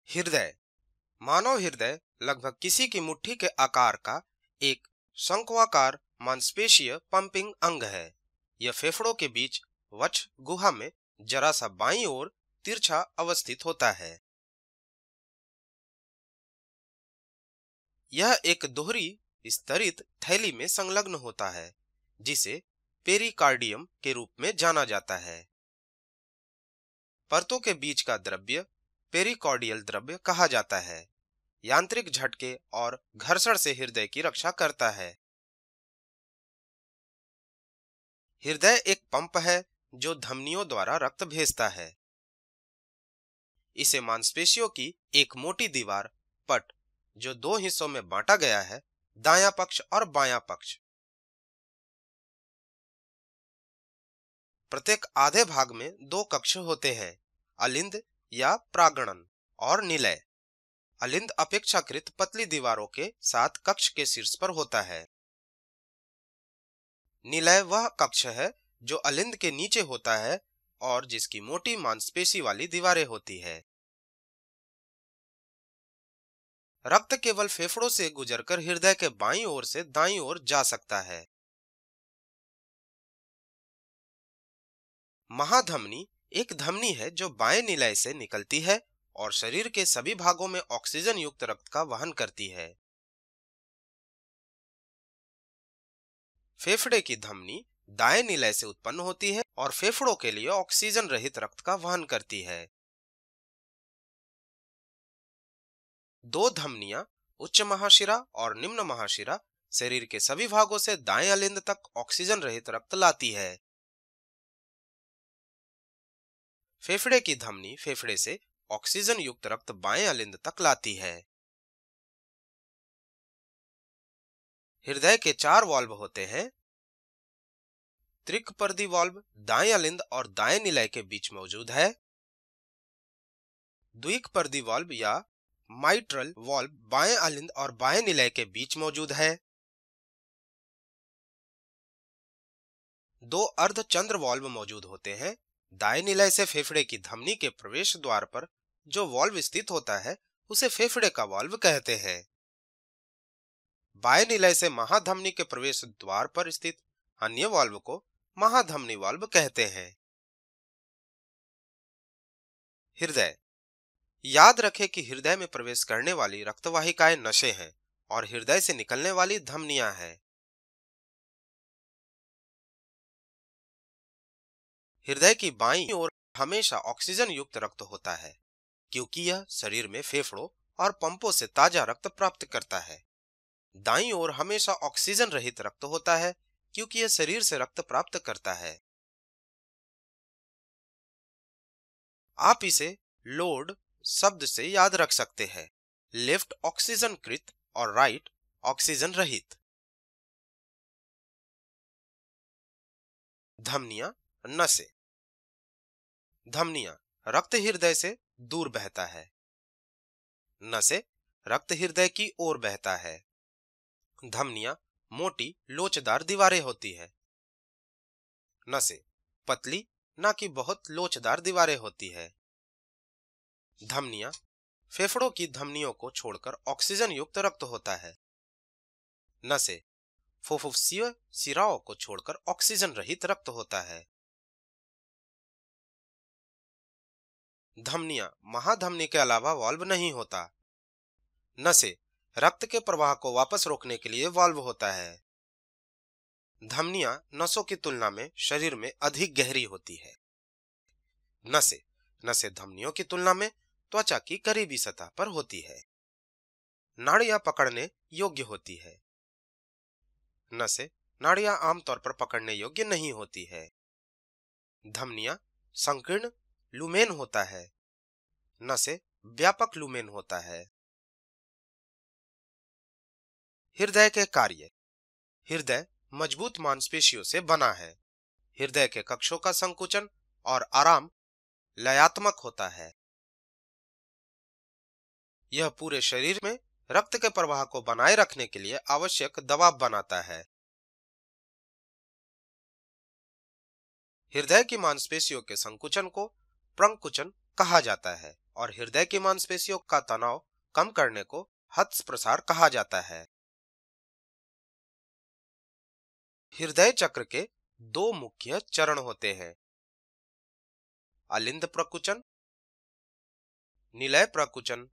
हृदय। मानव हृदय लगभग किसी की मुट्ठी के आकार का एक शंक्वाकार मांसपेशीय पंपिंग अंग है। यह फेफड़ों के बीच वक्ष गुहा में जरा सा बाईं ओर तिरछा अवस्थित होता है। यह एक दोहरी स्तरित थैली में संलग्न होता है जिसे पेरिकार्डियम के रूप में जाना जाता है। परतों के बीच का द्रव्य पेरिकार्डियल द्रव्य कहा जाता है। यांत्रिक झटके और घर्षण से हृदय की रक्षा करता है। हृदय एक पंप है जो धमनियों द्वारा रक्त भेजता है। इसे मांसपेशियों की एक मोटी दीवार पट जो दो हिस्सों में बांटा गया है, दायां पक्ष और बायां पक्ष। प्रत्येक आधे भाग में दो कक्ष होते हैं, अलिंद या प्रांगण और निलय। अलिंद अपेक्षाकृत पतली दीवारों के साथ कक्ष के शीर्ष पर होता है। निलय वह कक्ष है जो अलिंद के नीचे होता है और जिसकी मोटी मांसपेशी वाली दीवारें होती है। रक्त केवल फेफड़ों से गुजरकर हृदय के बाईं ओर से दाईं ओर जा सकता है। महाधमनी एक धमनी है जो बाएं निलय से निकलती है और शरीर के सभी भागों में ऑक्सीजन युक्त रक्त का वहन करती है। फेफड़े की धमनी दाएं निलय से उत्पन्न होती है और फेफड़ों के लिए ऑक्सीजन रहित रक्त का वहन करती है। दो धमनियां उच्च महाशिरा और निम्न महाशिरा शरीर के सभी भागों से दाएं अलिंद तक ऑक्सीजन रहित रक्त लाती है। फेफड़े की धमनी फेफड़े से ऑक्सीजन युक्त रक्त बाएं अलिंद तक लाती है। हृदय के चार वाल्व होते हैं। त्रिकपर्दी वाल्व दाएं अलिंद और दाएं निलय के बीच मौजूद है। द्विकपर्दी वाल्व या माइट्रल वाल्व बाएं अलिंद और बाएं निलय के बीच मौजूद है। दो अर्धचंद्र वाल्व मौजूद होते हैं। दाएं निलय से फेफड़े की धमनी के प्रवेश द्वार पर जो वाल्व स्थित होता है उसे फेफड़े का वाल्व कहते हैं। बाएं निलय से महाधमनी के प्रवेश द्वार पर स्थित अन्य वाल्व को महाधमनी वाल्व कहते हैं। हृदय। याद रखें कि हृदय में प्रवेश करने वाली रक्तवाहिकाएं नसें हैं और हृदय से निकलने वाली धमनियां हैं। हृदय की बाईं ओर हमेशा ऑक्सीजन युक्त रक्त होता है क्योंकि यह शरीर में फेफड़ों और पंपों से ताजा रक्त प्राप्त करता है। दाईं ओर हमेशा ऑक्सीजन रहित रक्त होता है क्योंकि यह शरीर से रक्त प्राप्त करता है। आप इसे लोड शब्द से याद रख सकते हैं। लेफ्ट ऑक्सीजन कृत और राइट ऑक्सीजन रहित। धमनियां, नसें। धमनियां रक्त हृदय से दूर बहता है। नसें रक्त हृदय की ओर बहता है। धमनियां मोटी लोचदार दीवारें होती है। नसें पतली ना कि बहुत लोचदार दीवारें होती है। धमनियां फेफड़ों की धमनियों को छोड़कर ऑक्सीजन युक्त रक्त होता है। नसें फुफ्फुसीय शिराओं को छोड़कर ऑक्सीजन रहित रक्त होता है। धमनियां महाधमनी के अलावा वाल्व नहीं होता। नसें रक्त के प्रवाह को वापस रोकने के लिए वाल्व होता है। धमनियां नसों की तुलना में शरीर में अधिक गहरी होती है। नसें धमनियों की तुलना में त्वचा की करीबी सतह पर होती है। नाड़ियां पकड़ने योग्य होती है। नसें नाड़ियां आमतौर पर पकड़ने योग्य नहीं होती है। धमनियां संकीर्ण लुमेन होता है। नसें व्यापक लुमेन होता है। हृदय के कार्य। हृदय मजबूत मांसपेशियों से बना है। हृदय के कक्षों का संकुचन और आराम लयात्मक होता है। यह पूरे शरीर में रक्त के प्रवाह को बनाए रखने के लिए आवश्यक दबाव बनाता है। हृदय की मांसपेशियों के संकुचन को प्रंकुचन कहा जाता है और हृदय की मांसपेशियों का तनाव कम करने को हृदय प्रसार कहा जाता है। हृदय चक्र के दो मुख्य चरण होते हैं, अलिंद प्रकुचन, निलय प्रकुचन